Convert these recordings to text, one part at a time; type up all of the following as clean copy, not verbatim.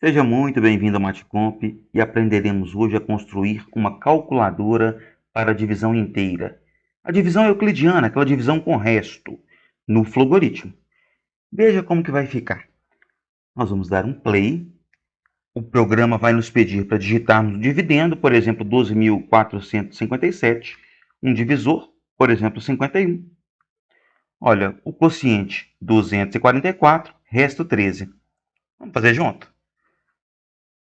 Seja muito bem-vindo ao Matecomp e aprenderemos hoje a construir uma calculadora para a divisão inteira. A divisão euclidiana, aquela divisão com resto, no flogoritmo. Veja como que vai ficar. Nós vamos dar um play. O programa vai nos pedir para digitarmos o dividendo, por exemplo, 12.457, um divisor, por exemplo, 51. Olha, o quociente 244, resto 13. Vamos fazer junto?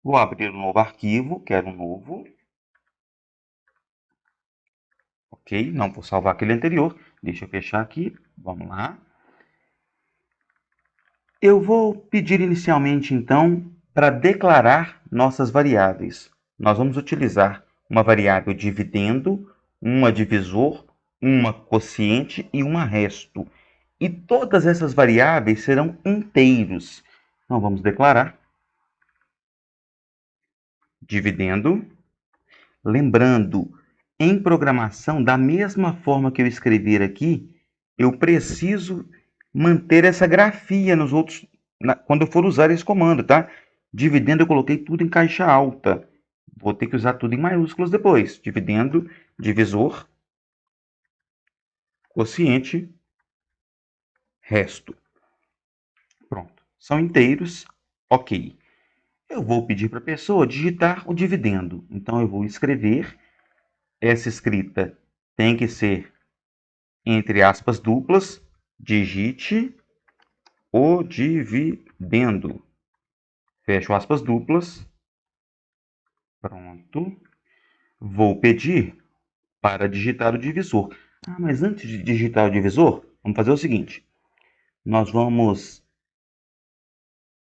Vou abrir um novo arquivo, quero um novo. Ok, não vou salvar aquele anterior. Deixa eu fechar aqui. Vamos lá. Eu vou pedir inicialmente, então, para declarar nossas variáveis. Nós vamos utilizar uma variável dividendo, uma divisor, uma quociente e uma resto. E todas essas variáveis serão inteiros. Então, vamos declarar dividendo. Lembrando, em programação, da mesma forma que eu escrever aqui, eu preciso manter essa grafia nos outros, quando eu for usar esse comando, tá? Dividendo, eu coloquei tudo em caixa alta. Vou ter que usar tudo em maiúsculas depois. Dividendo, divisor, quociente, resto. Pronto. São inteiros. Ok. Eu vou pedir para a pessoa digitar o dividendo. Então, eu vou escrever. Essa escrita tem que ser entre aspas duplas, digite o dividendo. Fecho aspas duplas. Pronto. Vou pedir para digitar o divisor. Mas antes de digitar o divisor, vamos fazer o seguinte. Nós vamos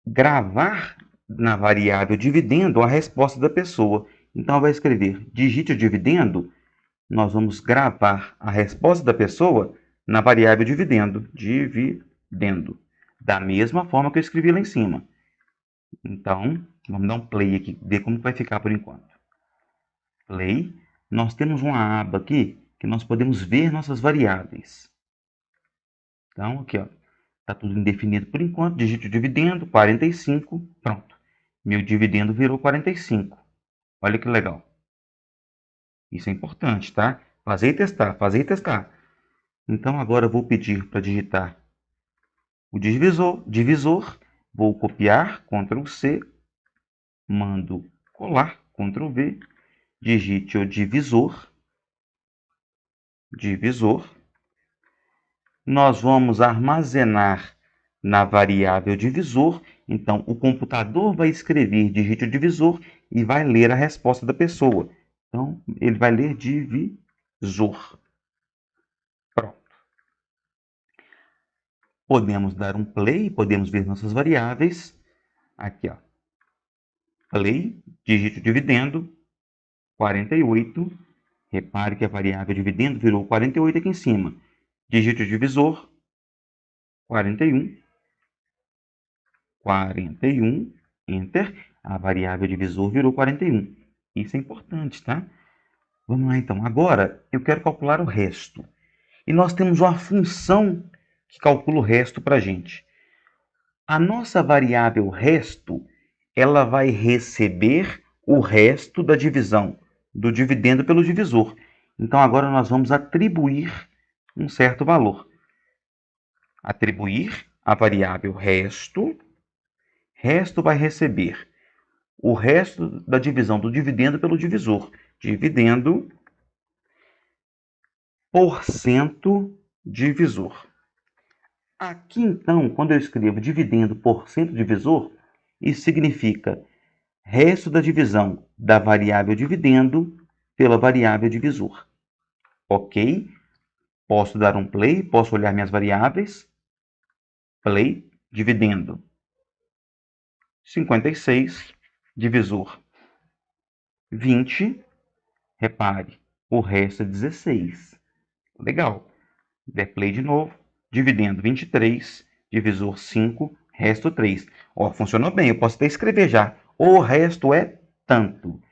gravar na variável dividendo a resposta da pessoa. Então, vai escrever digite o dividendo. Nós vamos gravar a resposta da pessoa na variável dividendo. Dividendo. Da mesma forma que eu escrevi lá em cima. Então, vamos dar um play aqui, ver como vai ficar por enquanto. Play. Nós temos uma aba aqui que nós podemos ver nossas variáveis. Então, aqui, ó, está tudo indefinido por enquanto. Digite o dividendo, 45. Pronto. Meu dividendo virou 45. Olha que legal. Isso é importante, tá? Fazer e testar, fazer e testar. Então, agora eu vou pedir para digitar o divisor. Vou copiar, Ctrl C, mando colar, Ctrl V, digite o divisor. Nós vamos armazenar na variável divisor. Então, o computador vai escrever digite o divisor e vai ler a resposta da pessoa. Então, ele vai ler divisor. Pronto. Podemos dar um play, podemos ver nossas variáveis. Aqui, ó. Play, digite o dividendo, 48. Repare que a variável dividendo virou 48 aqui em cima. Digite o divisor, 41. 41, Enter. A variável divisor virou 41. Isso é importante, tá? Vamos lá, então. Agora, eu quero calcular o resto. E nós temos uma função que calcula o resto para a gente. A nossa variável resto, ela vai receber o resto da divisão, do dividendo pelo divisor. Então, agora nós vamos atribuir um certo valor. Atribuir a variável resto. Resto vai receber o resto da divisão do dividendo pelo divisor. Dividendo por cento divisor. Aqui, então, quando eu escrevo dividendo por cento divisor, isso significa resto da divisão da variável dividendo pela variável divisor. Ok? Posso dar um play, posso olhar minhas variáveis. Play, dividendo. 56, divisor 20. Repare, o resto é 16. Legal. Der play de novo. Dividendo 23, divisor 5, resto 3. Ó, funcionou bem. Eu posso até escrever já. O resto é tanto.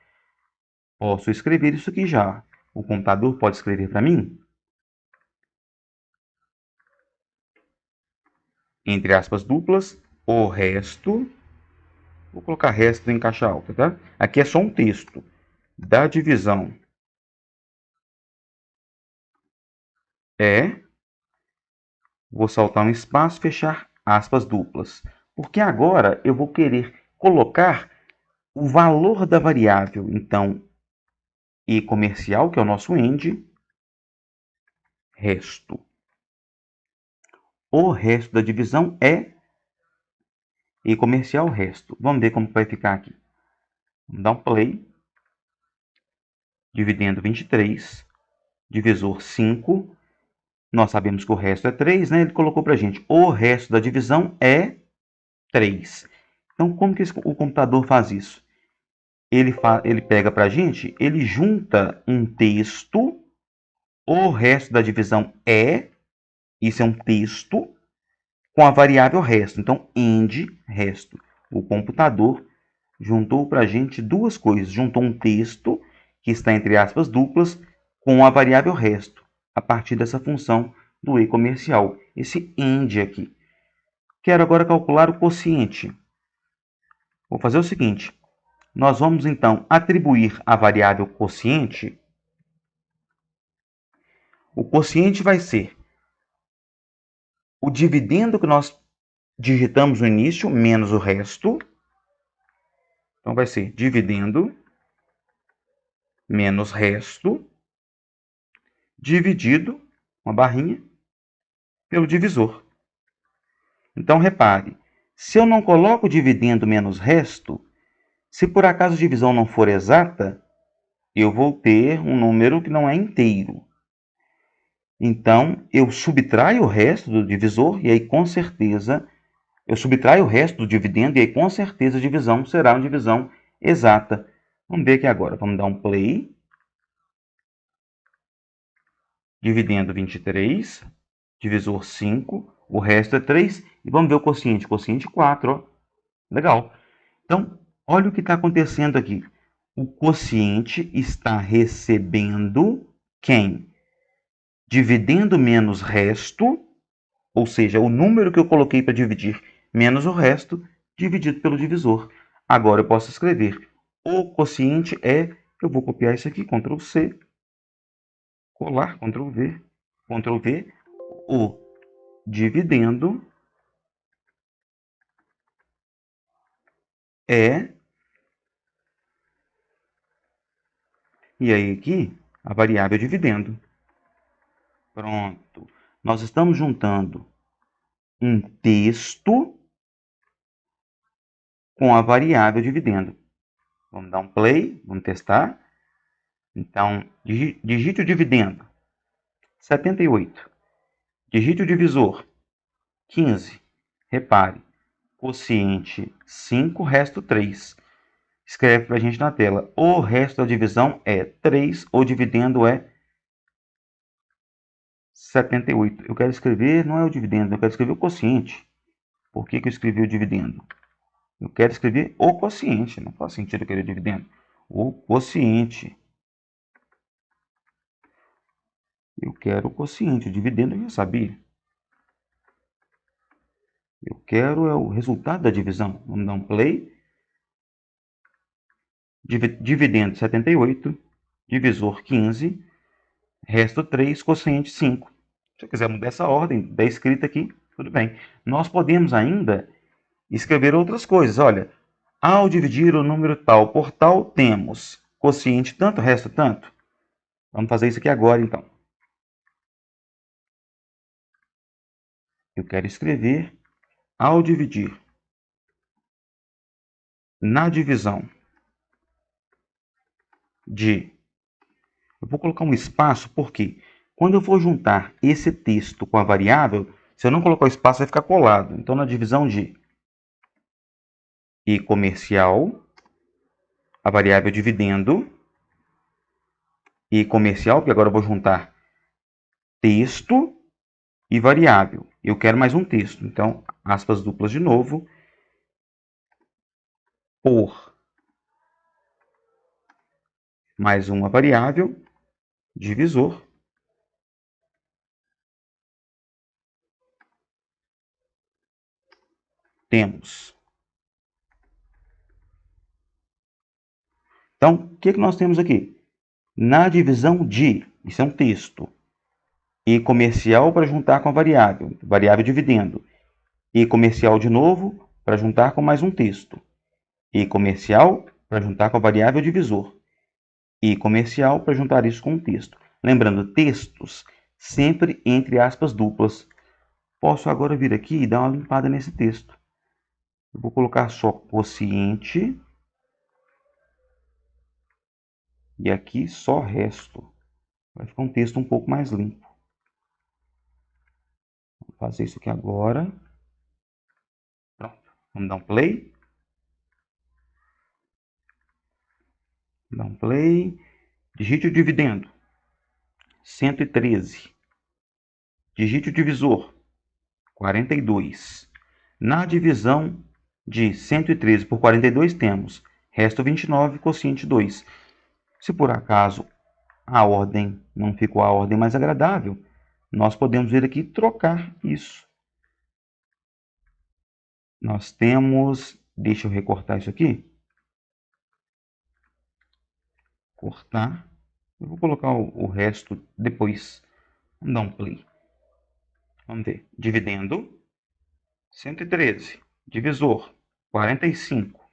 Posso escrever isso aqui já. O computador pode escrever para mim? Entre aspas duplas, o resto Vou colocar resto em caixa alta, tá? Aqui é só um texto da divisão é, vou saltar um espaço, fechar aspas duplas. Porque agora eu vou querer colocar o valor da variável. Então, E comercial, que é o nosso end, resto. O resto da divisão é E comercial, resto. Vamos ver como vai ficar aqui. Vamos dar um play. Dividendo 23, divisor 5. Nós sabemos que o resto é 3, né? Ele colocou para a gente. O resto da divisão é 3. Então, como que o computador faz isso? Ele pega para a gente, ele junta um texto, o resto da divisão é, isso é um texto, com a variável resto. Então, end, resto. O computador juntou para a gente duas coisas. Juntou um texto, que está entre aspas duplas, com a variável resto, a partir dessa função do e comercial. Esse end aqui. Quero agora calcular o quociente. Vou fazer o seguinte. Nós vamos, então, atribuir a variável quociente. O quociente vai ser o dividendo que nós digitamos no início, menos o resto. Então, vai ser dividendo menos resto, dividido, uma barrinha, pelo divisor. Então, repare, se eu não coloco dividendo menos resto, se por acaso a divisão não for exata, eu vou ter um número que não é inteiro. Então, eu subtraio o resto do divisor e aí, com certeza, eu subtraio o resto do dividendo e aí, com certeza, a divisão será uma divisão exata. Vamos ver aqui agora. Vamos dar um play. Dividendo 23, divisor 5, o resto é 3. E vamos ver o quociente. Quociente 4, ó. Legal. Então, olha o que está acontecendo aqui. O quociente está recebendo quem? Dividendo menos resto, ou seja, o número que eu coloquei para dividir menos o resto, dividido pelo divisor. Agora eu posso escrever o quociente é, eu vou copiar isso aqui, Ctrl C, colar, Ctrl V, o dividendo é, e aí aqui, a variável dividendo. Pronto. Nós estamos juntando um texto com a variável dividendo. Vamos dar um play, vamos testar. Então, digite o dividendo, 78. Digite o divisor, 15. Repare, quociente 5, resto 3. Escreve para a gente na tela. O resto da divisão é 3, o dividendo é 78. Eu quero escrever, não é o dividendo, eu quero escrever o quociente. Por que eu escrevi o dividendo? Eu quero escrever o quociente, não faz sentido eu querer dividendo. O quociente. Eu quero o quociente, o dividendo eu já sabia. Eu quero é o resultado da divisão. Vamos dar um play. Dividendo 78, divisor 15, resto 3, quociente 5. Se eu quiser mudar essa ordem da escrita aqui, tudo bem. Nós podemos ainda escrever outras coisas. Olha, ao dividir o número tal por tal, temos quociente tanto, resto tanto. Vamos fazer isso aqui agora, então. Eu quero escrever ao dividir na divisão de... Eu vou colocar um espaço porque quando eu for juntar esse texto com a variável, se eu não colocar o espaço vai ficar colado. Então, na divisão de e comercial, a variável dividendo, e comercial, porque agora eu vou juntar texto e variável. Eu quero mais um texto. Então, aspas duplas de novo, por mais uma variável, divisor, temos Então, o que nós temos aqui? Na divisão de, isso é um texto, e comercial para juntar com a variável dividendo, e comercial de novo para juntar com mais um texto, e comercial para juntar com a variável divisor, e comercial para juntar isso com um texto. Lembrando, textos sempre entre aspas duplas. Posso agora vir aqui e dar uma limpada nesse texto. Eu vou colocar só quociente e aqui só resto. Vai ficar um texto um pouco mais limpo. Vou fazer isso aqui agora. Pronto. Vamos dar um play. Dá um play. Digite o dividendo. 113. Digite o divisor. 42. Na divisão de 113 por 42 temos resto 29, quociente 2. Se por acaso a ordem não ficou a ordem mais agradável, nós podemos vir aqui e trocar isso. Nós temos, deixa eu recortar isso aqui. Cortar. Eu vou colocar o resto depois. Vamos dar um play. Vamos ver. Dividendo. 113. Divisor. 45.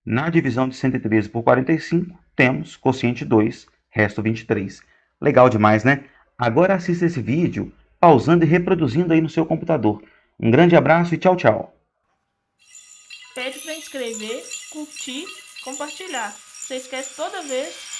Na divisão de 113 por 45, temos quociente 2, resto 23. Legal demais, né? Agora assista esse vídeo pausando e reproduzindo aí no seu computador. Um grande abraço e tchau, tchau. Pede para inscrever, curtir, compartilhar. Você esquece toda vez